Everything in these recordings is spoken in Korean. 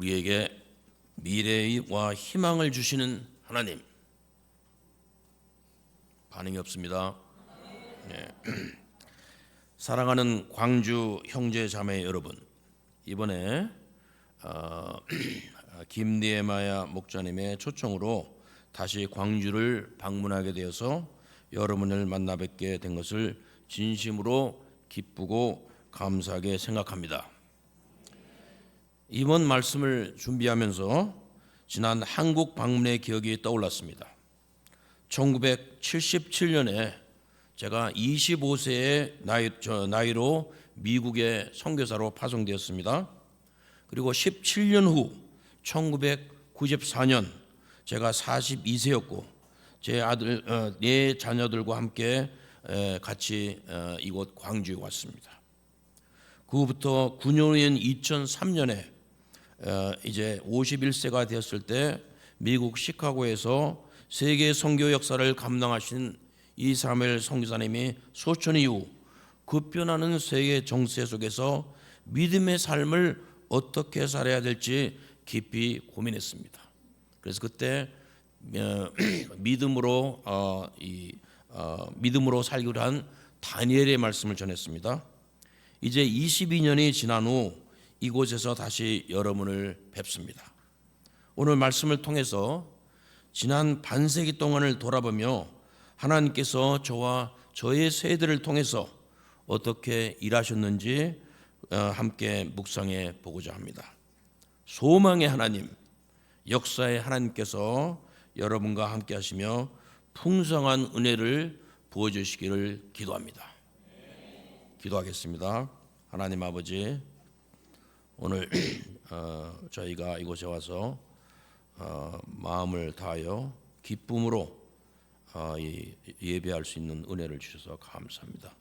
우리에게 미래와 희망을 주시는 하나님. 반응이 없습니다. 네. 사랑하는 광주 형제 자매 여러분, 이번에 김니에마야 목자님의 초청으로 다시 광주를 방문하게 되어서 여러분을 만나 뵙게 된 것을 진심으로 기쁘고 감사하게 생각합니다. 이번 말씀을 준비하면서 지난 한국 방문의 기억이 떠올랐습니다. 1977년에 제가 25세의 나이로 미국의 선교사로 파송되었습니다. 그리고 17년 후 1994년 제가 42세였고 제 아들, 네 자녀들과 함께 같이 이곳 광주에 왔습니다. 그 후부터 9년 후인 2003년에 이제 51세가 되었을 때 미국 시카고에서 세계 선교 역사를 감당하신 이사무엘 선교사님이 소천 이후 급변하는 세계 정세 속에서 믿음의 삶을 어떻게 살아야 될지 깊이 고민했습니다. 그래서 그때 믿음으로 살기로 한 다니엘의 말씀을 전했습니다. 이제 22년이 지난 후 이곳에서 다시 여러분을 뵙습니다. 오늘 말씀을 통해서 지난 반세기 동안을 돌아보며 하나님께서 저와 저의 세대를 통해서 어떻게 일하셨는지 함께 묵상해 보고자 합니다. 소망의 하나님, 역사의 하나님께서 여러분과 함께 하시며 풍성한 은혜를 부어주시기를 기도합니다. 기도하겠습니다. 하나님 아버지, 오늘 저희가 이곳에 와서 마음을 다하여 기쁨으로 예배할 수 있는 은혜를 주셔서 감사합니다.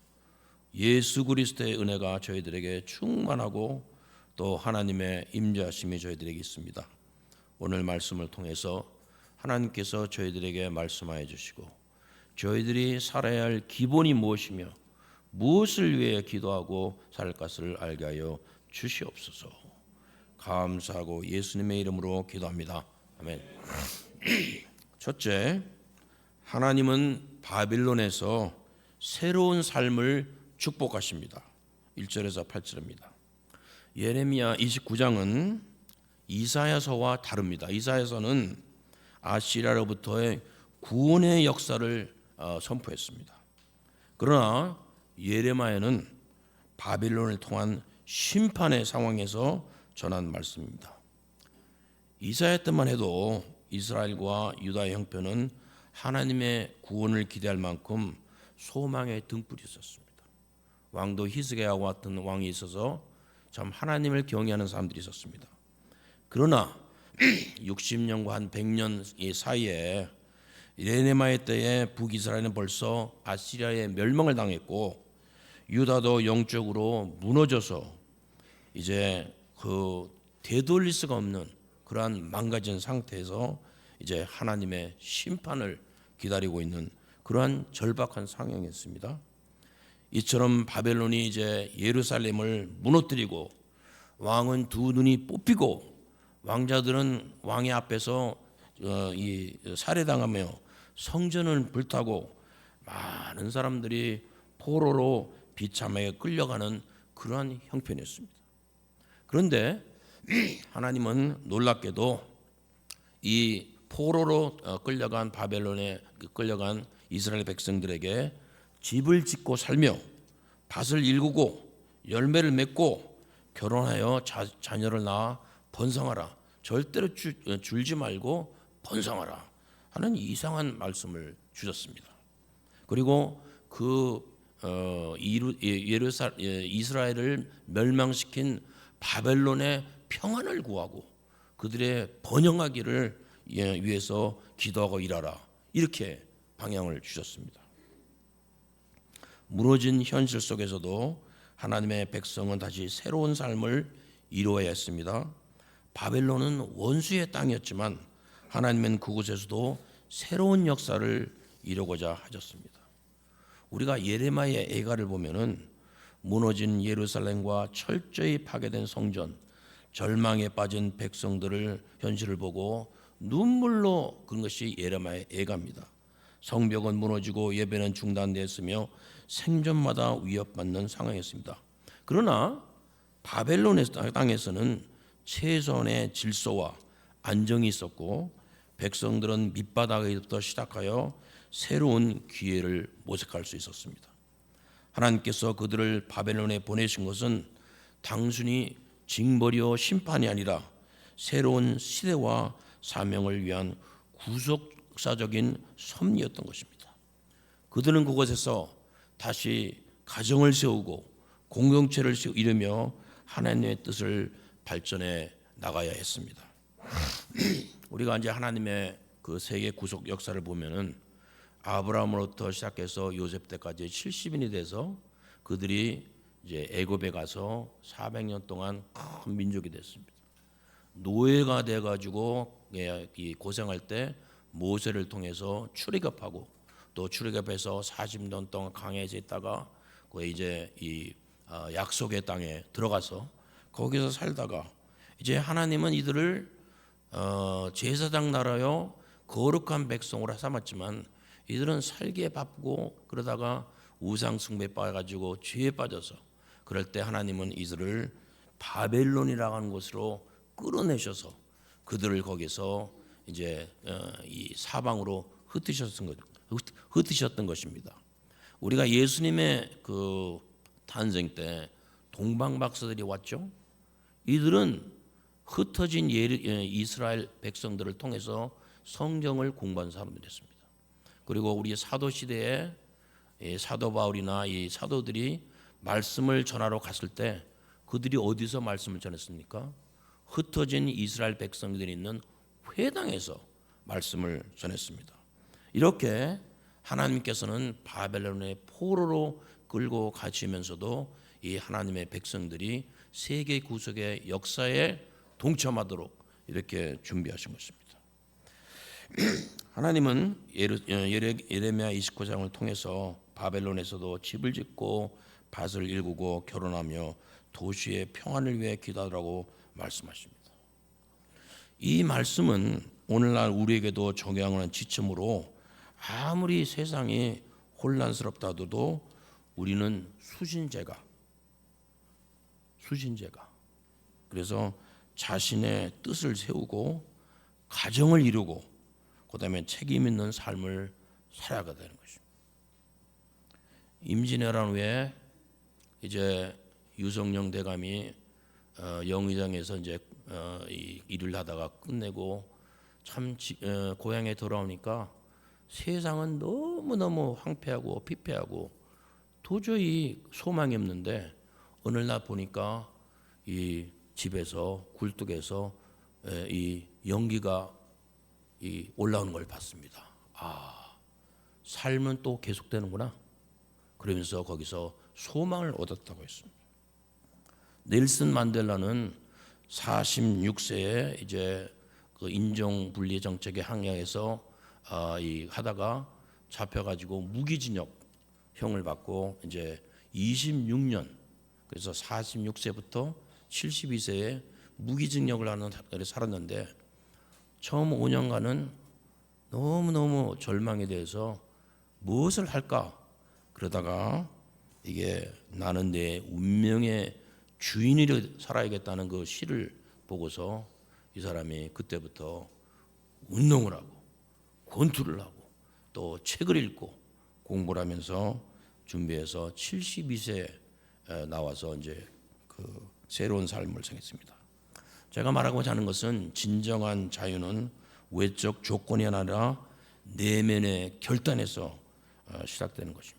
예수 그리스도의 은혜가 저희들에게 충만하고 또 하나님의 임재하심이 저희들에게 있습니다. 오늘 말씀을 통해서 하나님께서 저희들에게 말씀하여 주시고 저희들이 살아야 할 기본이 무엇이며 무엇을 위해 기도하고 살 것을 알게 하여 주시옵소서. 감사하고 예수님의 이름으로 기도합니다. 아멘. 첫째, 하나님은 바빌론에서 새로운 삶을 축복하십니다. 1절에서 8절입니다. 예레미야 29장은 이사야서와 다릅니다. 이사야서는 아시리아로부터의 구원의 역사를 선포했습니다. 그러나 예레미야는 바빌론을 통한 심판의 상황에서 전한 말씀입니다. 이사야 때만 해도 이스라엘과 유다의 형편은 하나님의 구원을 기대할 만큼 소망의 등불이 있었습니다. 왕도 히스기야와 같은 왕이 있어서 참 하나님을 경외하는 사람들이 있었습니다. 그러나 60년과 한 100년 사이에 예레미야 때에 북이스라엘은 벌써 아시리아의 멸망을 당했고 유다도 영적으로 무너져서 이제 그 되돌릴 수가 없는 그러한 망가진 상태에서 이제 하나님의 심판을 기다리고 있는 그러한 절박한 상황이었습니다. 이처럼 바벨론이 이제 예루살렘을 무너뜨리고 왕은 두 눈이 뽑히고 왕자들은 왕의 앞에서 살해당하며 성전을 불타고 많은 사람들이 포로로 비참하게 끌려가는 그러한 형편이었습니다. 그런데 하나님은 놀랍게도 이 포로로 끌려간 바벨론에 끌려간 이스라엘 백성들에게 집을 짓고 살며 밭을 일구고 열매를 맺고 결혼하여 자녀를 낳아 번성하라. 절대로 줄지 말고 번성하라 하는 이상한 말씀을 주셨습니다. 그리고 이스라엘을 멸망시킨 바벨론의 평안을 구하고 그들의 번영하기를 위해서 기도하고 일하라. 이렇게 방향을 주셨습니다. 무너진 현실 속에서도 하나님의 백성은 다시 새로운 삶을 이루어야 했습니다. 바벨론은 원수의 땅이었지만 하나님은 그곳에서도 새로운 역사를 이루고자 하셨습니다. 우리가 예레미야의 애가를 보면은 무너진 예루살렘과 철저히 파괴된 성전, 절망에 빠진 백성들을 현실을 보고 눈물로 그런 것이 예레미야의 애가입니다. 성벽은 무너지고 예배는 중단되었으며 생존마다 위협받는 상황이었습니다. 그러나 바벨론의 땅에서는 최소한의 질서와 안정이 있었고 백성들은 밑바닥에부터 시작하여 새로운 기회를 모색할 수 있었습니다. 하나님께서 그들을 바벨론에 보내신 것은 단순히 징벌이요 심판이 아니라 새로운 시대와 사명을 위한 구속사적인 섭리였던 것입니다. 그들은 그곳에서 다시 가정을 세우고 공동체를 이루며 하나님의 뜻을 발전해 나가야 했습니다. 우리가 이제 하나님의 그 세계 구속 역사를 보면은 아브라함으로부터 시작해서 요셉 때까지 70인이 돼서 그들이 이제 애굽에 가서 400년 동안 큰 민족이 됐습니다. 노예가 돼 가지고 고생할 때 모세를 통해서 출애굽하고 또 출애굽해서 40년 동안 강해져 있다가 거기 이제 이 약속의 땅에 들어가서 거기서 살다가 이제 하나님은 이들을 제사장 나라요 거룩한 백성으로 삼았지만 이들은 살기에 바쁘고 그러다가 우상 숭배에 빠져가지고 죄에 빠져서 그럴 때 하나님은 이들을 바벨론이라고 하는 곳으로 끌어내셔서 그들을 거기서 이제 이 사방으로 흩으셨던 것입니다. 우리가 예수님의 그 탄생 때 동방 박사들이 왔죠. 이들은 흩어진 이스라엘 백성들을 통해서 성경을 공부한 사람들이었습니다. 그리고 우리 사도 시대에 사도 바울이나 이 사도들이 말씀을 전하러 갔을 때 그들이 어디서 말씀을 전했습니까? 흩어진 이스라엘 백성들이 있는 회당에서 말씀을 전했습니다. 이렇게 하나님께서는 바벨론의 포로로 끌고 가시면서도 이 하나님의 백성들이 세계 구속의 역사에 동참하도록 이렇게 준비하신 것입니다. 하나님은 예레미야 29장을 통해서 바벨론에서도 집을 짓고 밭을 일구고 결혼하며 도시의 평안을 위해 기도하라고 말씀하십니다. 이 말씀은 오늘날 우리에게도 적용하는 지침으로 아무리 세상이 혼란스럽다 하더라도 우리는 수신제가 그래서 자신의 뜻을 세우고 가정을 이루고 그다음에 책임 있는 삶을 살아가야 되는 것입니다. 임진왜란 후에 이제 유성령 대감이 영의정에서 이제 일을 하다가 끝내고 참 고향에 돌아오니까 세상은 너무너무 황폐하고 피폐하고 도저히 소망이 없는데 어느 날 보니까 이 집에서 굴뚝에서 이 연기가 올라오는 걸 봤습니다. 삶은 또 계속되는구나. 그러면서 거기서 소망을 얻었다고 했습니다. 넬슨 만델라는 46세에 이제 그 인종 분리 정책의 항해에서 하다가 잡혀가지고 무기징역형을 받고 이제 26년 그래서 46세부터 72세에 무기징역을 하는 살았는데 처음 5년간은 너무너무 절망에 대해서 무엇을 할까 그러다가 이게 나는 내 운명의 주인으로 살아야겠다는 그 시를 보고서 이 사람이 그때부터 운동을 하고 권투를 하고 또 책을 읽고 공부를 하면서 준비해서 72세에 나와서 이제 그 새로운 삶을 생겼습니다. 제가 말하고자 하는 것은 진정한 자유는 외적 조건이 아니라 내면의 결단에서 시작되는 것입니다.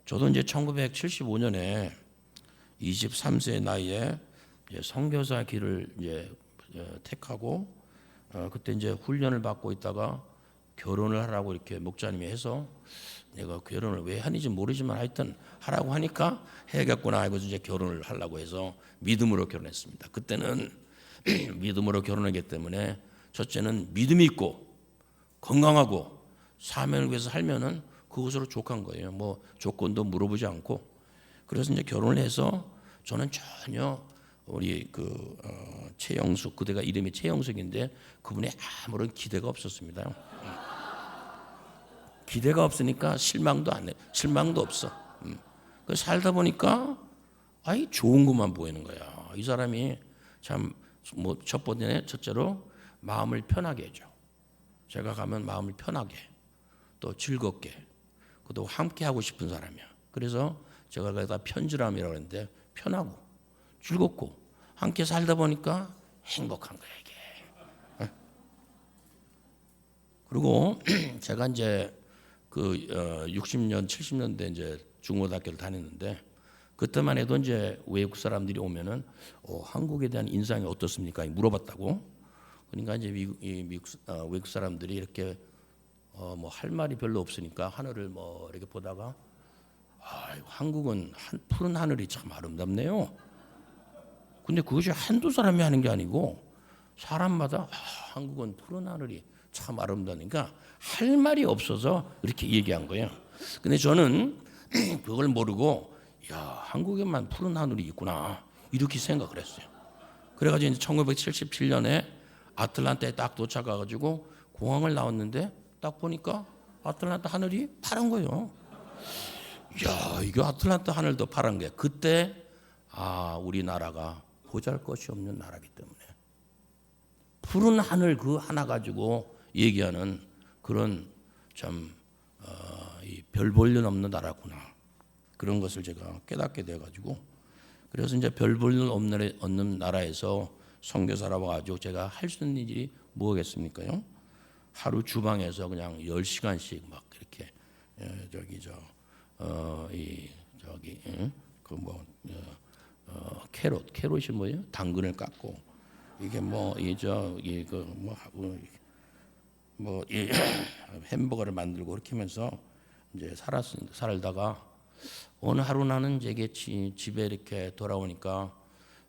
저도 이제 1975년에 23세 나이에 선교사 길을 이제 택하고 그때 이제 훈련을 받고 있다가 결혼을 하라고 이렇게 목사님이 해서 내가 결혼을 왜 하는지 모르지만 하여튼 하라고 하니까 해야겠구나 하고 이제 결혼을 하려고 해서 믿음으로 결혼했습니다. 그때는 믿음으로 결혼하기 때문에 첫째는 믿음이 있고 건강하고 사명을 위해서 살면은 그것으로 족한 거예요. 뭐 조건도 물어보지 않고 그래서 이제 결혼을 해서 저는 전혀 우리 최영숙, 그대가 이름이 최영숙인데 그분이 아무런 기대가 없었습니다. 기대가 없으니까 실망도 안 해. 실망도 없어. 그 살다 보니까 아이 좋은 것만 보이는 거야. 이 사람이 참 뭐 첫 번째 첫째로 마음을 편하게 해줘. 제가 가면 마음을 편하게 또 즐겁게 또 함께 하고 싶은 사람이야. 그래서 제가 거기다 편지람이라고 하는데 편하고 즐겁고 함께 살다 보니까 행복한 거야 이게. 그리고 제가 이제 60년 70년대 이제 중고등학교를 다녔는데 그때만 해도 이제 외국 사람들이 오면은 한국에 대한 인상이 어떻습니까? 물어봤다고. 그러니까 이제 외국 사람들이 이렇게 뭐 할 말이 별로 없으니까 하늘을 뭐 이렇게 보다가 한국은 푸른 하늘이 참 아름답네요. 근데 그것이 한두 사람이 하는 게 아니고 사람마다 한국은 푸른 하늘이 참 아름다우니까 할 말이 없어서 이렇게 얘기한 거예요. 근데 저는 그걸 모르고 한국에만 푸른 하늘이 있구나 이렇게 생각을 했어요. 그래가지고 이제 1977년에 아틀란타에 딱 도착해가지고 공항을 나왔는데 딱 보니까 아틀란타 하늘이 파란 거예요. 이거 아틀란타 하늘도 파란 게 그때 우리나라가 보잘것이 없는 나라기 때문에 푸른 하늘 그 하나 가지고 얘기하는 그런 별 볼 일 없는 나라구나 그런 것을 제가 깨닫게 돼가지고 그래서 이제 별 볼 일 없는 나라에서 선교사라고 가지고 제가 할 수 있는 일이 뭐겠습니까요? 하루 주방에서 그냥 10시간씩 막 이렇게 캐롯이 뭐예요? 당근을 깎고 이게 햄버거를 만들고 그렇게 하면서 이제 살다가 어느 하루 나는 이제 집에 이렇게 돌아오니까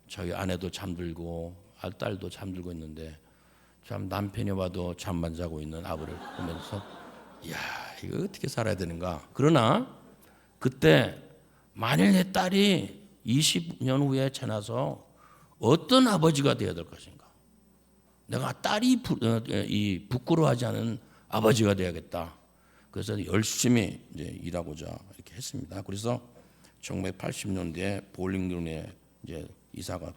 저희 아내도 잠들고 딸도 잠들고 있는데 참 남편이 와도 잠만 자고 있는 아버를 보면서 이거 어떻게 살아야 되는가. 그러나 그때 만일 내 딸이 20년 후에 지나서 어떤 아버지가 되어야 될 것인가. 내가 딸이 부끄러워하지 않은 아버지가 되어야겠다. 그래서 열심히 이제 일하고자 이렇게 했습니다. 그래서 1980년대에 볼링그린에 이제 이사가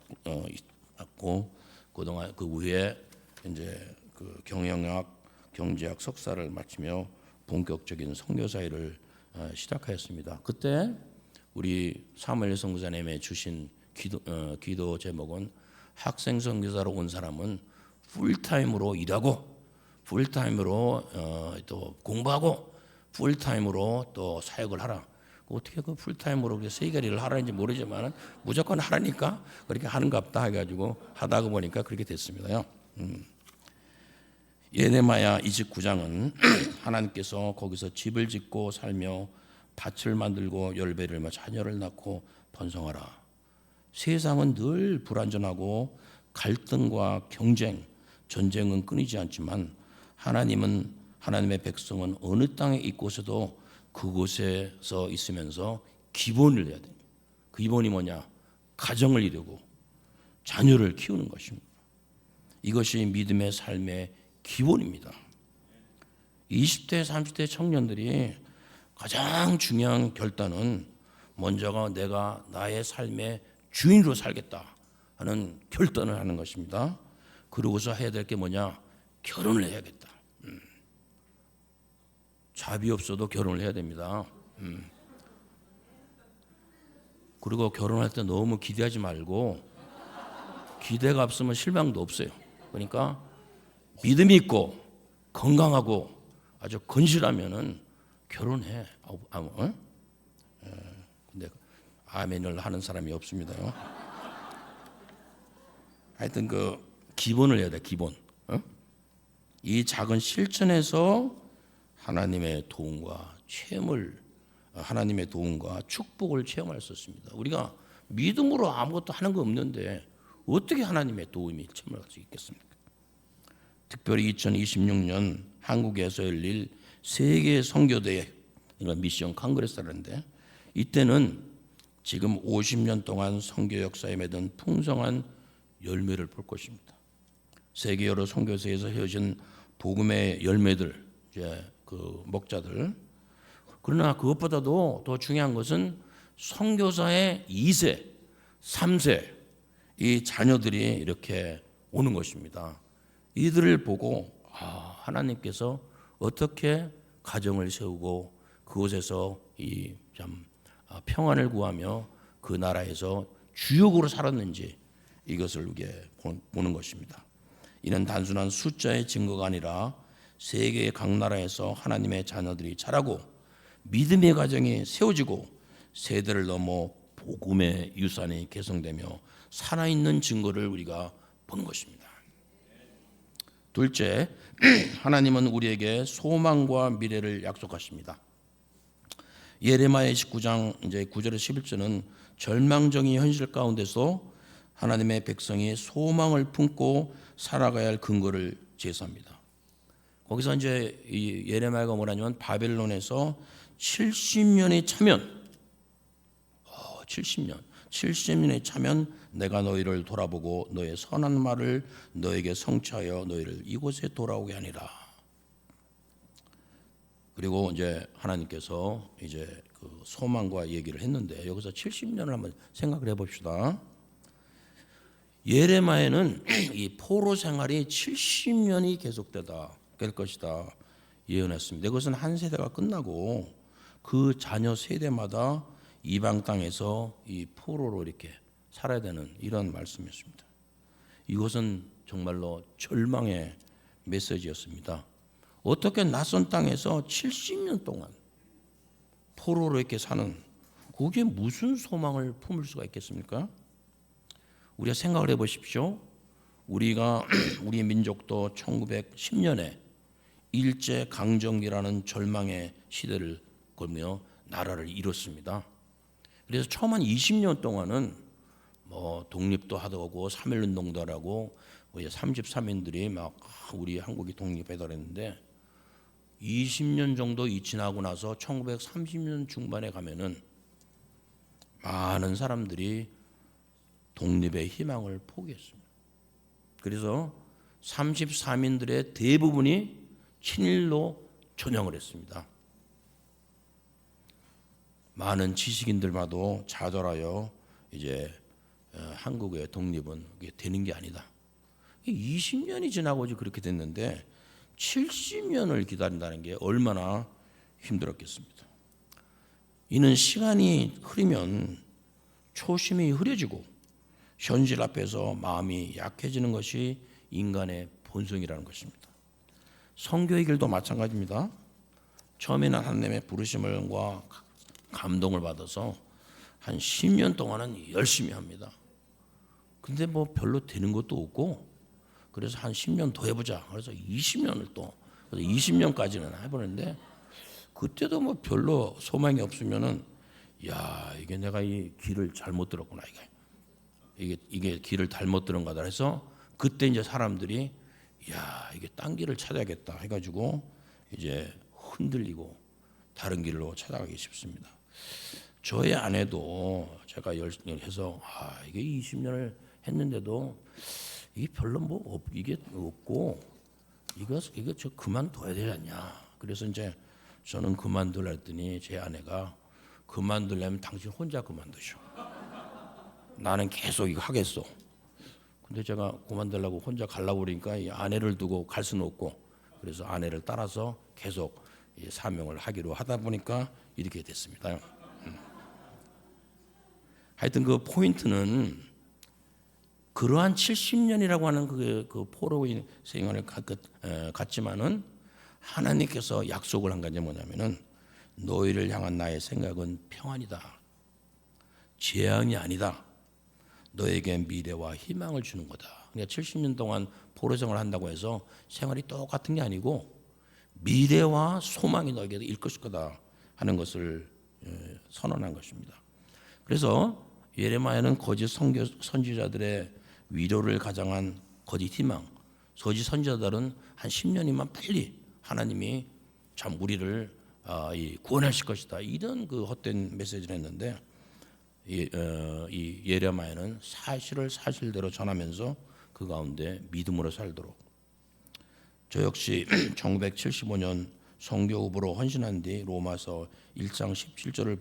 왔고 그동안 그 후에 이제 그 경영학, 경제학 석사를 마치며 본격적인 선교사 일을 시작하였습니다. 그때 우리 사무엘 선교사님의 주신 기도 제목은 학생 선교사로 온 사람은 풀타임으로 일하고 풀타임으로 또 공부하고 풀타임으로 또 사역을 하라. 어떻게 그 풀타임으로 세계리를 하라는지 모르지만 무조건 하라니까 그렇게 하는갑다 해가지고 하다가 보니까 그렇게 됐습니다요. 예레미야 29장은 하나님께서 거기서 집을 짓고 살며 밭을 만들고 열매를 자녀를 낳고 번성하라. 세상은 늘 불안전하고 갈등과 경쟁, 전쟁은 끊이지 않지만 하나님의 백성은 어느 땅에 있고서도 그곳에서 있으면서 기본을 해야 됩니다. 그 기본이 뭐냐? 가정을 이루고 자녀를 키우는 것입니다. 이것이 믿음의 삶의 기본입니다. 20대, 30대 청년들이 가장 중요한 결단은 먼저가 내가 나의 삶의 주인으로 살겠다 하는 결단을 하는 것입니다. 그러고서 해야 될 게 뭐냐? 결혼을 해야겠다. 잡이 없어도 결혼을 해야 됩니다. 그리고 결혼할 때 너무 기대하지 말고 기대가 없으면 실망도 없어요. 그러니까 믿음이 있고 건강하고 아주 건실하면은 결혼해. 근데 아멘을 하는 사람이 없습니다요. 하여튼 그 기본을 해야 돼. 기본. 이 작은 실천에서 하나님의 도움과 축복을 체험할 수 있습니다. 우리가 믿음으로 아무것도 하는 거 없는데 어떻게 하나님의 도움이 체험할 수 있겠습니까? 특별히 2026년 한국에서 열릴 세계 선교대회, 이건 미션 컨그레스라는데 이때는 지금 50년 동안 선교 역사에 맺은 풍성한 열매를 볼 것입니다. 세계 여러 선교사에서 헤어진 복음의 열매들, 이제 그 목자들. 그러나 그것보다도 더 중요한 것은 선교사의 2세, 3세 이 자녀들이 이렇게 오는 것입니다. 이들을 보고 하나님께서 어떻게 가정을 세우고 그곳에서 이 참 평안을 구하며 그 나라에서 주역으로 살았는지 이것을 이게 보는 것입니다. 이는 단순한 숫자의 증거가 아니라 세계의 각 나라에서 하나님의 자녀들이 자라고 믿음의 가정이 세워지고 세대를 넘어 복음의 유산이 계승되며 살아있는 증거를 우리가 보는 것입니다. 둘째, 하나님은 우리에게 소망과 미래를 약속하십니다. 예레미야 19장 이제 9절에서 11절은 절망적인 현실 가운데서 하나님의 백성이 소망을 품고 살아가야 할 근거를 제시합니다. 거기서 이제 이 예레미야가 뭐라냐면 바벨론에서 70년이 차면 70년이 차면 내가 너희를 돌아보고 너의 선한 말을 너에게 성취하여 너희를 이곳에 돌아오게 하니라. 그리고 이제 하나님께서 이제 그 소망과 얘기를 했는데 여기서 70년을 한번 생각을 해봅시다. 예레미야는 이 포로 생활이 70년이 계속되다 될 것이다 예언했습니다. 이것은 한 세대가 끝나고 그 자녀 세대마다 이방 땅에서 이 포로로 이렇게 살아야 되는 이런 말씀이었습니다. 이것은 정말로 절망의 메시지였습니다. 어떻게 낯선 땅에서 70년 동안 포로로 이렇게 사는 그게 무슨 소망을 품을 수가 있겠습니까? 우리가 생각을 해보십시오. 우리 민족도 1910년에 일제 강점기라는 절망의 시대를 걸며 나라를 잃었습니다. 그래서 처음 한 20년 동안은 뭐 독립도 하고 3.1운동도 하고 33인들이 막 우리 한국이 독립해달라 했는데 20년 정도 지나고 나서 1930년 중반에 가면은 많은 사람들이 독립의 희망을 포기했습니다. 그래서 33인들의 대부분이 친일로 전향을 했습니다. 많은 지식인들마도 좌절하여 이제 한국의 독립은 되는 게 아니다. 20년이 지나고 그렇게 됐는데 70년을 기다린다는 게 얼마나 힘들었겠습니다. 이는 시간이 흐르면 초심이 흐려지고 현실 앞에서 마음이 약해지는 것이 인간의 본성이라는 것입니다. 선교의 길도 마찬가지입니다. 처음에는 하나님의 부르심과 감동을 받아서 한 10년 동안은 열심히 합니다. 근데 뭐 별로 되는 것도 없고 그래서 한 10년 더 해보자. 그래서 20년을 또 20년까지는 해보는데 그때도 뭐 별로 소망이 없으면은 야 이게 내가 이 길을 잘못 들었구나 이게 길을 잘못 들은 거다 해서 그때 이제 사람들이 야 이게 딴 길을 찾아야겠다 해가지고 이제 흔들리고 다른 길로 찾아가기 쉽습니다. 저의 아내도 제가 열심히 해서 이게 20년을 했는데도 이게 별로 이게 없고 이거 저 그만둬야 되지 않냐. 그래서 이제 저는 그만둘라 했더니 제 아내가 그만두려면 당신 혼자 그만두셔. 나는 계속 이거 하겠어. 근데 제가 그만두려고 혼자 가려고 그러니까 이 아내를 두고 갈 수는 없고 그래서 아내를 따라서 계속 이 사명을 하기로 하다 보니까 이렇게 됐습니다. 하여튼 그 포인트는 그러한 70년이라고 하는 그 포로의 생활을 갖지만은 하나님께서 약속을 한 가지 뭐냐면은 너희를 향한 나의 생각은 평안이다. 재앙이 아니다. 너에게 미래와 희망을 주는 거다. 그러니까 70년 동안 포로 생활을 한다고 해서 생활이 똑같은 게 아니고 미래와 소망이 너에게 일 것일 거다 하는 것을 선언한 것입니다. 그래서 예레미야는 거짓 선지자들의 위로를 가장한 거짓 희망, 거짓 선지자들은 한 10년이면 빨리 하나님이 참 우리를 구원하실 것이다. 이런 그 헛된 메시지를 했는데 이 예레미야는 사실을 사실대로 전하면서 그 가운데 믿음으로 살도록. 저 역시 1975년 선교 후보로 헌신한 뒤 로마서 1장 17절을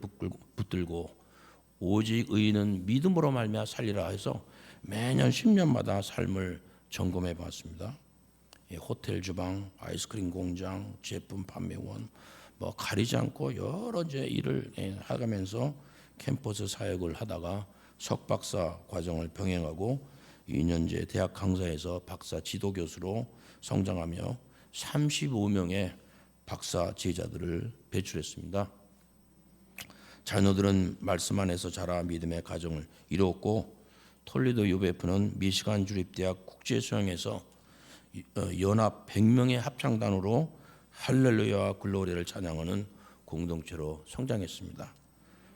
붙들고 오직 의인은 믿음으로 말미암아 살리라 해서 매년 10년마다 삶을 점검해 봤습니다. 호텔 주방, 아이스크림 공장, 제품 판매원 뭐 가리지 않고 여러 이제 일을 하면서 캠퍼스 사역을 하다가 석박사 과정을 병행하고 2년제 대학 강사에서 박사 지도 교수로 성장하며 35명의 박사 제자들을 배출했습니다. 자녀들은 말씀 안에서 자라 믿음의 가정을 이루었고 톨리도 UBF는 미시간 주립대학 국제수양에서 연합 100명의 합창단으로 할렐루야와 글로리를 찬양하는 공동체로 성장했습니다.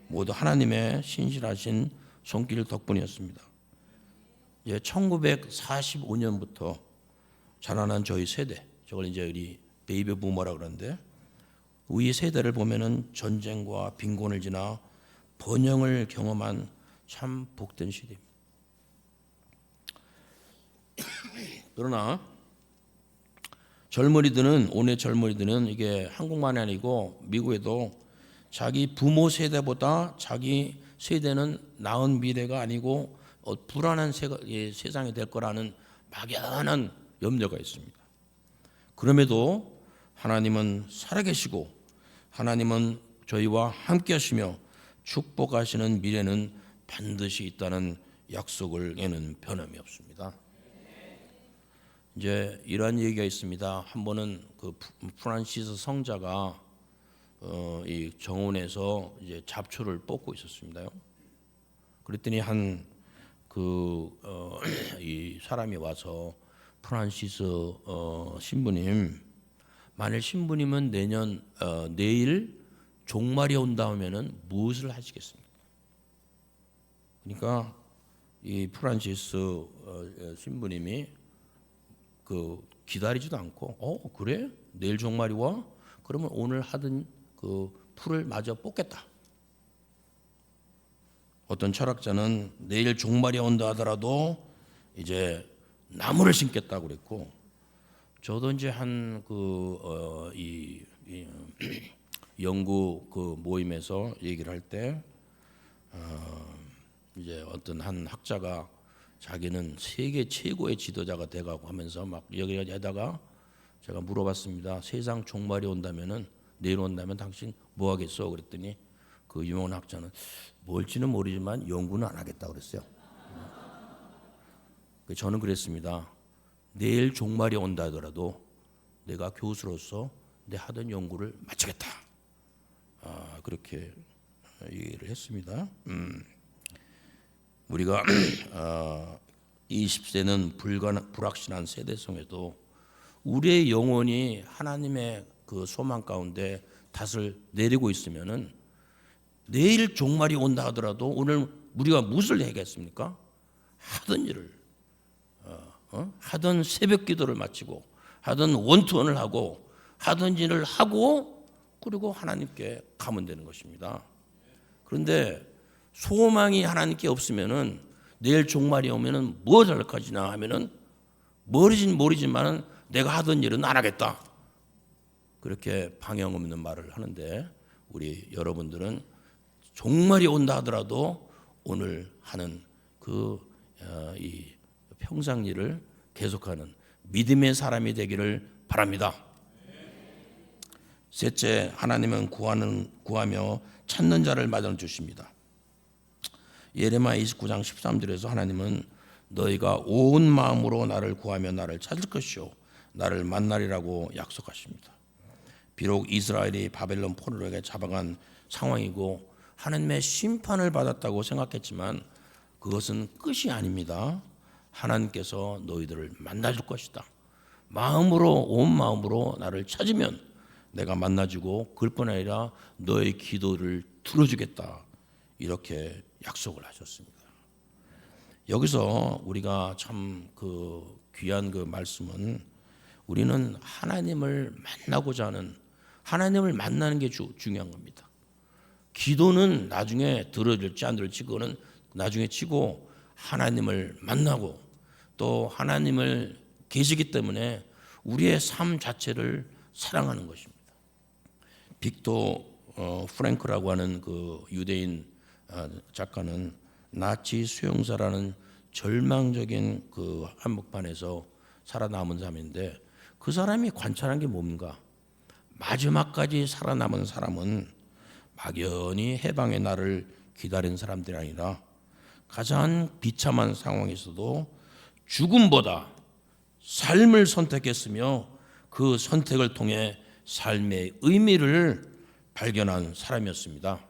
모두 하나님의 신실하신 손길 덕분이었습니다. 1945년부터 자라난 저희 세대, 저걸 이제 우리 베이비 부머라 그러는데 우리 세대를 보면은 전쟁과 빈곤을 지나 번영을 경험한 참 복된 시대입니다. 그러나 오늘 젊은이들은 이게 한국만이 아니고 미국에도 자기 부모 세대보다 자기 세대는 나은 미래가 아니고 불안한 세상이 될 거라는 막연한 염려가 있습니다. 그럼에도 하나님은 살아계시고 하나님은 저희와 함께 하시며 축복하시는 미래는 반드시 있다는 약속에는 변함이 없습니다. 이제 이런 얘기가 있습니다. 한 번은 그 프란시스 성자가 이 정원에서 이제 잡초를 뽑고 있었습니다요. 그랬더니 이 사람이 와서 프란시스 신부님, 만일 신부님은 내일 종말이 온다 하면은 무엇을 하시겠습니까? 그러니까 이 프란시스 신부님이 기다리지도 않고 그래? 내일 종말이 와? 그러면 오늘 하던 그 풀을 마저 뽑겠다. 어떤 철학자는 내일 종말이 온다 하더라도 이제 나무를 심겠다고 그랬고, 저도 이제 이 연구 모임에서 얘기를 할 때 이제 어떤 한 학자가 자기는 세계 최고의 지도자가 돼가고 하면서 막 여기다가 제가 물어봤습니다. 세상 종말이 온다면은 내일 온다면 당신 뭐 하겠어? 그랬더니 그 유명한 학자는 뭘지는 모르지만 연구는 안 하겠다 그랬어요. 저는 그랬습니다. 내일 종말이 온다 하더라도 내가 교수로서 내 하던 연구를 마치겠다. 그렇게 얘기를 했습니다. 우리가 20세는 불확실한 세대성에도 우리의 영혼이 하나님의 그 소망 가운데 닷을 내리고 있으면은 내일 종말이 온다 하더라도 오늘 우리가 무엇을 해야겠습니까? 하던 일을 하던 새벽 기도를 마치고 하던 원투원을 하고 하던 일을 하고 그리고 하나님께 가면 되는 것입니다. 그런데 소망이 하나님께 없으면은 내일 종말이 오면은 무엇을 할 것이냐 하면은 모르지만은 내가 하던 일은 안 하겠다. 그렇게 방향 없는 말을 하는데 우리 여러분들은 종말이 온다 하더라도 오늘 하는 이 평상 일을 계속하는 믿음의 사람이 되기를 바랍니다. 셋째, 하나님은 구하며 찾는 자를 마련 주십니다. 예레미야 29장 13절에서 하나님은 너희가 온 마음으로 나를 구하며 나를 찾을 것이요 나를 만나리라고 약속하십니다. 비록 이스라엘이 바벨론 포로에게 잡아간 상황이고 하나님의 심판을 받았다고 생각했지만 그것은 끝이 아닙니다. 하나님께서 너희들을 만나줄 것이다. 온 마음으로 나를 찾으면 내가 만나주고 그럴 뿐 아니라 너의 기도를 들어주겠다. 이렇게 약속을 하셨습니다. 여기서 우리가 참 귀한 말씀은 우리는 하나님을 만나고자 하는 하나님을 만나는 게 중요한 겁니다. 기도는 나중에 들어질지 안 들어질지 그거는 나중에 치고 하나님을 만나고 또 하나님을 계시기 때문에 우리의 삶 자체를 사랑하는 것입니다. 빅토 프랭크라고 하는 그 유대인 작가는 나치 수용사라는 절망적인 그 한복판에서 살아남은 사람인데 그 사람이 관찰한 게 뭡니까? 마지막까지 살아남은 사람은 막연히 해방의 날을 기다린 사람들이 아니라 가장 비참한 상황에서도 죽음보다 삶을 선택했으며 그 선택을 통해 삶의 의미를 발견한 사람이었습니다.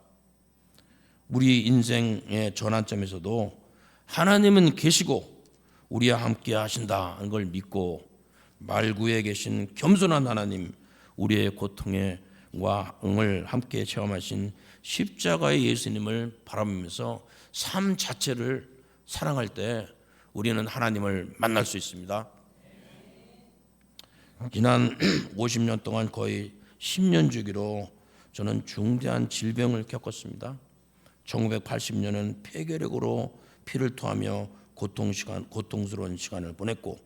우리 인생의 전환점에서도 하나님은 계시고 우리와 함께 하신다는 걸 믿고 말구에 계신 겸손한 하나님, 우리의 고통과 응을 함께 체험하신 십자가의 예수님을 바라보면서 삶 자체를 사랑할 때 우리는 하나님을 만날 수 있습니다. 지난 50년 동안 거의 10년 주기로 저는 중대한 질병을 겪었습니다. 1980년은 폐결핵으로 피를 토하며 고통스러운 시간을 보냈고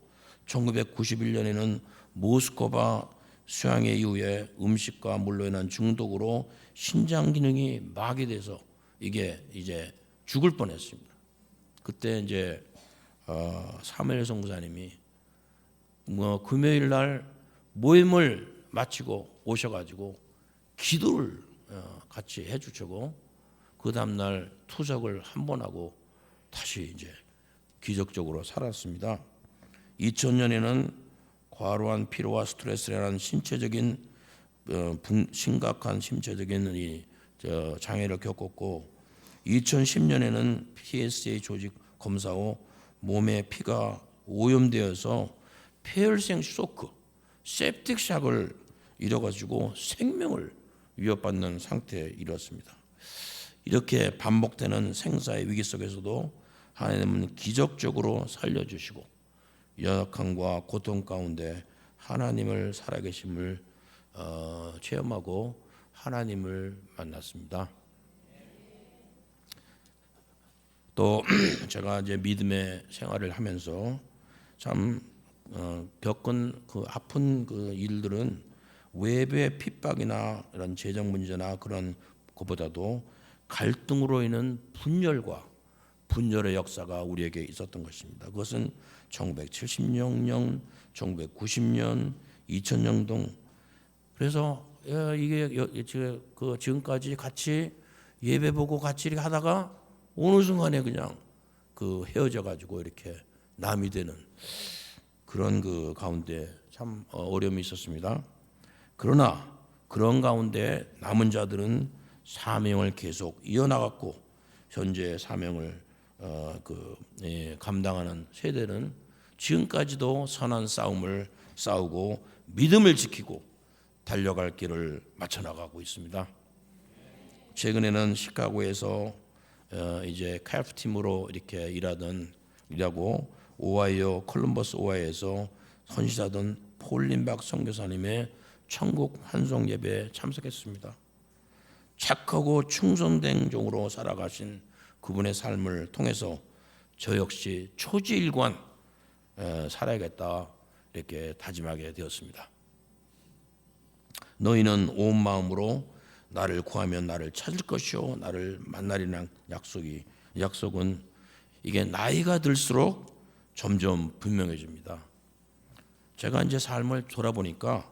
1991년에는 모스크바 수양회 이후에 음식과 물로 인한 중독으로 신장 기능이 마비돼서 이게 이제 죽을 뻔했습니다. 그때 이제 사무엘 선교사님이 금요일 날 모임을 마치고 오셔가지고 기도를 같이 해주시고 그 다음 날 투석을 한 번 하고 다시 이제 기적적으로 살았습니다. 2000년에는 과로한 피로와 스트레스라는 신체적인 심각한 신체적인 이 장애를 겪었고 2010년에는 PSA 조직 검사 후 몸에 피가 오염되어서 폐혈性쇼크, septic샥을 잃어가지고 생명을 위협받는 상태에 이르렀습니다. 이렇게 반복되는 생사의 위기 속에서도 하나님은 기적적으로 살려주시고 연약함과 고통 가운데 하나님을 살아계심을 체험하고 하나님을 만났습니다. 또 제가 이제 믿음의 생활을 하면서 참 겪은 그 아픈 그 일들은 외부의 핍박이나 이런 재정 문제나 그런 것보다도 갈등으로 인한 분열의 역사가 우리에게 있었던 것입니다. 그것은 1970년, 1990년, 2000년 등 그래서 이게 지금까지 같이 예배 보고 같이 이렇게 하다가 어느 순간에 그냥 헤어져 가지고 이렇게 남이 되는 그런 그 가운데 참 어려움이 있었습니다. 그러나 그런 가운데 남은 자들은 사명을 계속 이어나갔고 현재 사명을 감당하는 세대는 지금까지도 선한 싸움을 싸우고 믿음을 지키고 달려갈 길을 맞춰 나가고 있습니다. 최근에는 시카고에서 이제 칼프 팀으로 이렇게 일하고 오하이오 콜럼버스 오하이오에서 선지자던 폴린박 선교사님의 천국 환송 예배에 참석했습니다. 착하고 충성된 종으로 살아가신 그분의 삶을 통해서 저 역시 초지일관 살아야겠다 이렇게 다짐하게 되었습니다. 너희는 온 마음으로 나를 구하면 나를 찾을 것이요 나를 만나리라는 약속은 이게 나이가 들수록 점점 분명해집니다. 제가 이제 삶을 돌아보니까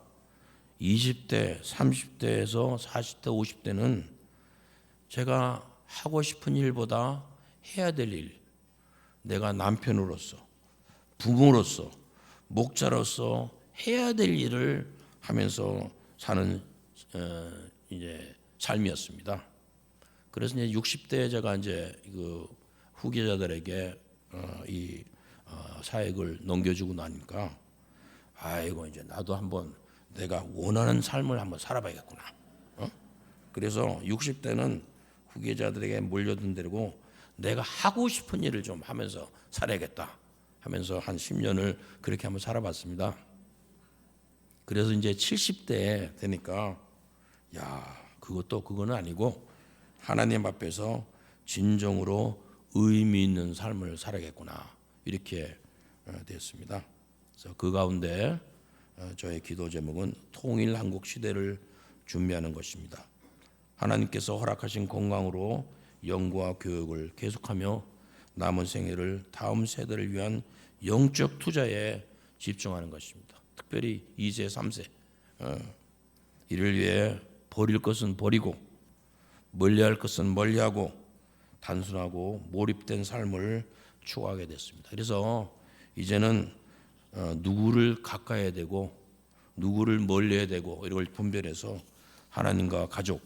20대, 30대에서 40대, 50대는 제가 하고 싶은 일보다 해야 될 일, 내가 남편으로서, 부모로서, 목자로서 해야 될 일을 하면서 사는 이제 삶이었습니다. 그래서 이제 60대에 제가 이제 그 후계자들에게 이 사역을 넘겨주고 나니까 아이고 이제 나도 한번 내가 원하는 삶을 한번 살아봐야겠구나. 그래서 60대는 후계자들에게 몰려든 대로 내가 하고 싶은 일을 좀 하면서 살아야겠다 하면서 한 10년을 그렇게 한번 살아봤습니다. 그래서 이제 70대 되니까 그거는 아니고 하나님 앞에서 진정으로 의미 있는 삶을 살아야겠구나 이렇게 됐습니다. 그래서 그 가운데 저의 기도 제목은 통일 한국 시대를 준비하는 것입니다. 하나님께서 허락하신 건강으로 연구와 교육을 계속하며 남은 생애를 다음 세대를 위한 영적 투자에 집중하는 것입니다. 특별히 2세, 3세 이를 위해 버릴 것은 버리고 멀리할 것은 멀리하고 단순하고 몰입된 삶을 추구하게 됐습니다. 그래서 이제는 누구를 가까이 해야 되고 누구를 멀리 해야 되고 이걸 분별해서 하나님과 가족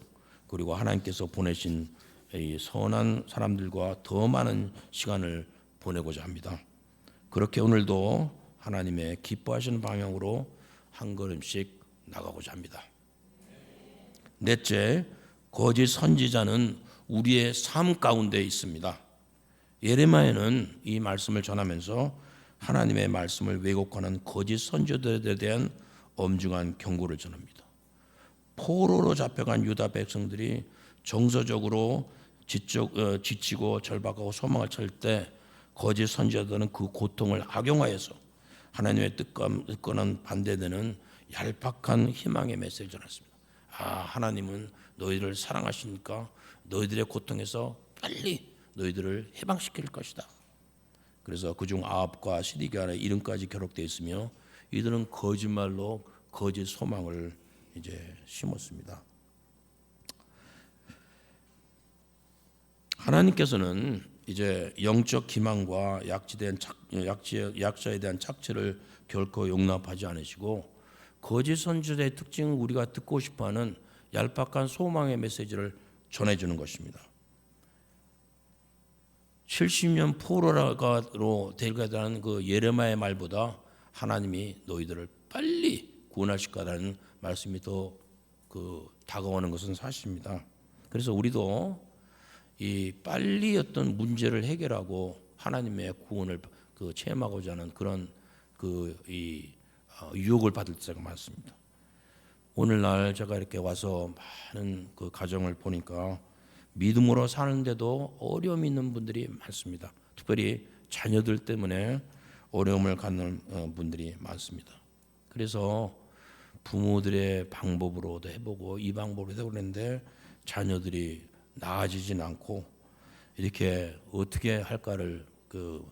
그리고 하나님께서 보내신 이 선한 사람들과 더 많은 시간을 보내고자 합니다. 그렇게 오늘도 하나님의 기뻐하시는 방향으로 한 걸음씩 나가고자 합니다. 넷째, 거짓 선지자는 우리의 삶 가운데 있습니다. 예레미야는 이 말씀을 전하면서 하나님의 말씀을 왜곡하는 거짓 선지자들에 대한 엄중한 경고를 전합니다. 포로로 잡혀간 유다 백성들이 정서적으로 지치고 절박하고 소망을 찾을 때 거짓 선지자들은 그 고통을 악용하여서 하나님의 뜻과는 반대되는 얄팍한 희망의 메시지를 전했습니다. 하나님은 너희를 사랑하시니까 너희들의 고통에서 빨리 너희들을 해방시킬 것이다. 그래서 그중 아합과 시디기아의 이름까지 기록되어 있으며 이들은 거짓말로 거짓 소망을 이제 심었습니다. 하나님께서는 이제 영적 기만과 약자에 대한 착취를 결코 용납하지 않으시고 거짓 선지자의 특징은 우리가 듣고 싶어하는 얄팍한 소망의 메시지를 전해주는 것입니다. 70년 포로로 데려가다는 그 예레미야의 말보다 하나님이 너희들을 빨리 구원하실 거라는 말씀이 더 다가오는 것은 사실입니다. 그래서 우리도 이 빨리 어떤 문제를 해결하고 하나님의 구원을 체험하고자 하는 그런 유혹을 받을 때가 많습니다. 오늘날 제가 이렇게 와서 많은 그 가정을 보니까 믿음으로 사는데도 어려움이 있는 분들이 많습니다. 특별히 자녀들 때문에 어려움을 갖는 분들이 많습니다. 그래서 부모들의 방법으로도 해보고 이 방법으로 해보는데 자녀들이 나아지진 않고 이렇게 어떻게 할까를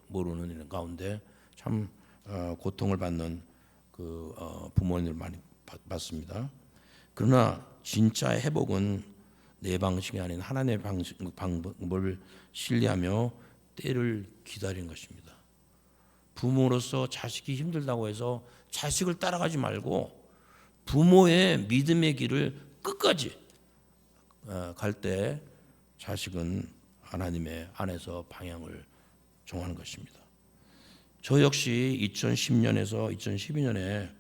모르는 가운데 참 고통을 받는 부모님을 많이 봤습니다. 그러나 진짜 회복은 내 방식이 아닌 하나님의 방법을 신뢰하며 때를 기다리는 것입니다. 부모로서 자식이 힘들다고 해서 자식을 따라가지 말고 부모의 믿음의 길을 끝까지 갈 때 자식은 하나님의 안에서 방향을 정하는 것입니다. 저 역시 2010년에서 2012년에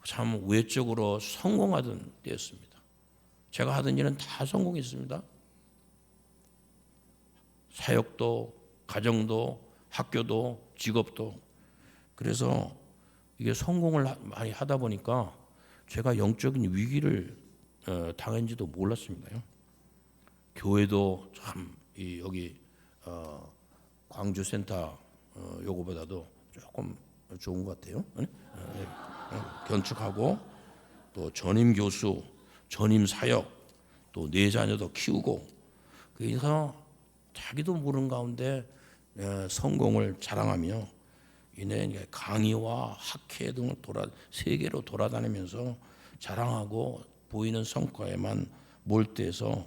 참 외적으로 성공하던 때였습니다. 제가 하던 일은 다 성공했습니다. 사역도, 가정도, 학교도, 직업도. 그래서 이게 성공을 많이 하다 보니까 제가 영적인 위기를 당한지도 몰랐습니다. 교회도 참 여기 광주 센터 요거보다도 조금 좋은 것 같아요. 건축하고 또 전임 교수, 전임 사역, 또 네 자녀도 키우고 그래서 자기도 모르는 가운데 성공을 자랑하며 이내 강의와 학회 등을 세계로 돌아다니면서 자랑하고 보이는 성과에만 몰두해서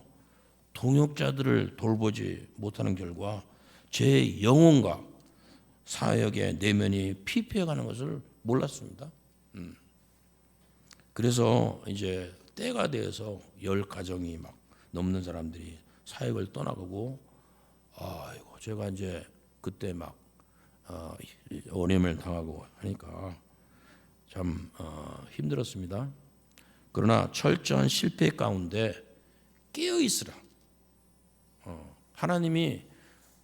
동역자들을 돌보지 못하는 결과 제 영혼과 사역의 내면이 피폐해가는 것을 몰랐습니다. 그래서 이제 때가 되어서 10가정이 막 넘는 사람들이 사역을 떠나가고 제가 이제 그때 막 어려움을 당하고 하니까 참 힘들었습니다. 그러나 철저한 실패 가운데 깨어 있으라. 하나님이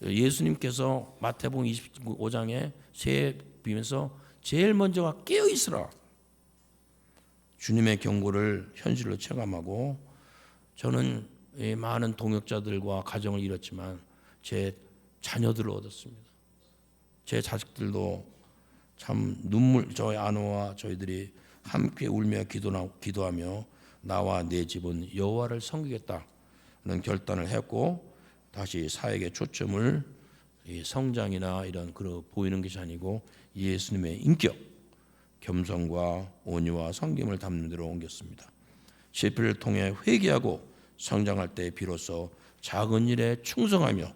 예수님께서 마태복음 25장에 새해 비면서 제일 먼저가 깨어 있으라. 주님의 경고를 현실로 체감하고 저는 많은 동역자들과 가정을 잃었지만 제 자녀들을 얻었습니다. 제 자식들도 참 저희 아내와 저희들이 함께 울며 기도하며 나와 내 집은 여호와를 섬기겠다는 결단을 했고, 다시 사역의 초점을 성장이나 이런 보이는 것이 아니고 예수님의 인격, 겸손과 온유와 섬김을 담는 데로 옮겼습니다. 실패를 통해 회개하고 성장할 때 비로소 작은 일에 충성하며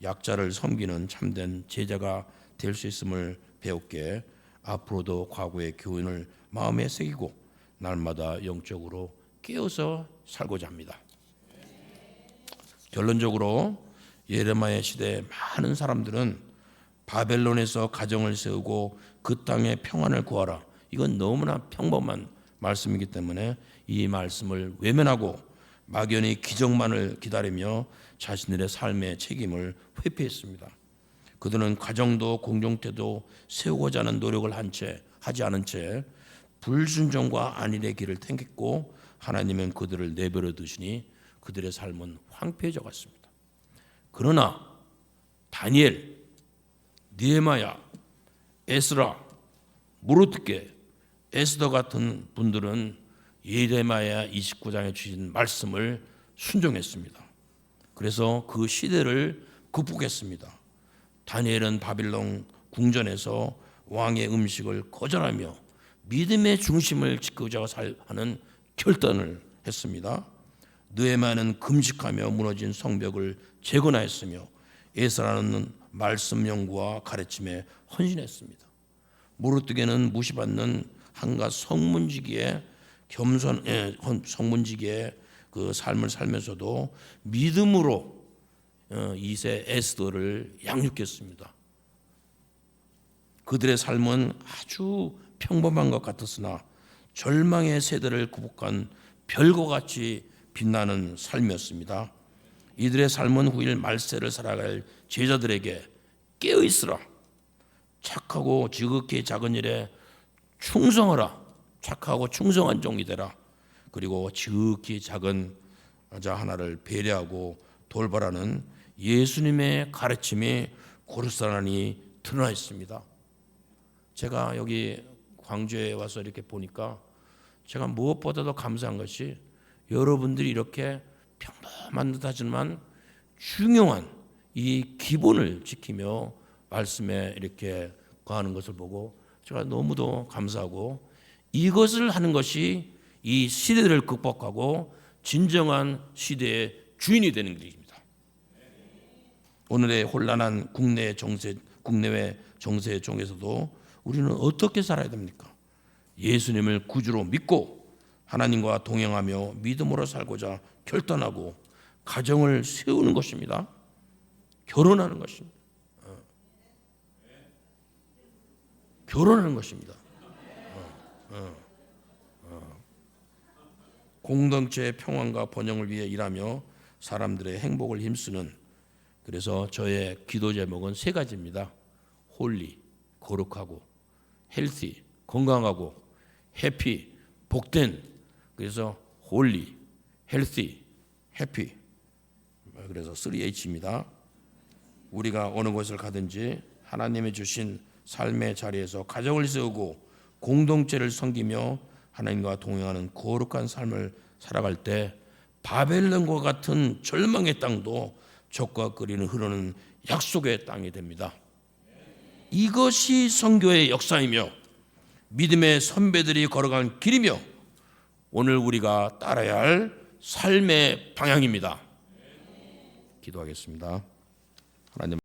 약자를 섬기는 참된 제자가 될 수 있음을 배웠기에 앞으로도 과거의 교훈을 마음에 새기고 날마다 영적으로 깨어서 살고자 합니다. 결론적으로 예레미야 시대의 많은 사람들은 바벨론에서 가정을 세우고 그 땅에 평안을 구하라, 이건 너무나 평범한 말씀이기 때문에 이 말씀을 외면하고 막연히 기적만을 기다리며 자신들의 삶의 책임을 회피했습니다. 그들은 가정도 공동체도 세우고자 하는 노력을 하지 않은 채 불순종과 안일의 길을 택했고, 하나님은 그들을 내버려 두시니 그들의 삶은 황폐해져 갔습니다. 그러나 다니엘, 느헤미야, 에스라, 모르드게, 에스더 같은 분들은 예레미야 29장에 주신 말씀을 순종했습니다. 그래서 그 시대를 극복했습니다. 다니엘은 바빌론 궁전에서 왕의 음식을 거절하며 믿음의 중심을 지키고자 하는 결단을 했습니다. 느헤미야는 금식하며 무너진 성벽을 재건하였으며 에스라는 말씀 연구와 가르침에 헌신했습니다. 모르드게는 무시받는 한갓 성문지기의 성문지기의 그 삶을 살면서도 믿음으로 2세 에스더를 양육했습니다. 그들의 삶은 아주 평범한 것 같았으나 절망의 세대를 극복한 별과 같이 빛나는 삶이었습니다. 이들의 삶은 후일 말세를 살아갈 제자들에게 깨어있으라, 착하고 지극히 작은 일에 충성하라, 착하고 충성한 종이 되라, 그리고 지극히 작은 자 하나를 배려하고 돌보라는 예수님의 가르침이 고스란히 드러나 있습니다. 제가 여기 광주에 와서 이렇게 보니까 제가 무엇보다도 감사한 것이 여러분들이 이렇게 평범한 듯하지만 중요한 이 기본을 지키며 말씀에 이렇게 거하는 것을 보고 제가 너무도 감사하고, 이것을 하는 것이 이 시대를 극복하고 진정한 시대의 주인이 되는 것입니다. 오늘의 혼란한 국내외 정세 중에서도 우리는 어떻게 살아야 됩니까? 예수님을 구주로 믿고 하나님과 동행하며 믿음으로 살고자 결단하고 가정을 세우는 것입니다. 결혼하는 것입니다. 결혼하는 것입니다. 공동체의 평안과 번영을 위해 일하며 사람들의 행복을 힘쓰는, 그래서 저의 기도 제목은 3가지입니다. 홀리, 거룩하고, 헬시, 건강하고, 해피, 복된. 그래서 홀리, 헬시, 해피. 그래서 3H입니다. 우리가 어느 곳을 가든지 하나님이 주신 삶의 자리에서 가정을 세우고 공동체를 섬기며 하나님과 동행하는 거룩한 삶을 살아갈 때 바벨론과 같은 절망의 땅도 적과 끓이는 흐르는 약속의 땅이 됩니다. 이것이 선교의 역사이며 믿음의 선배들이 걸어간 길이며 오늘 우리가 따라야 할 삶의 방향입니다. 기도하겠습니다. 하나님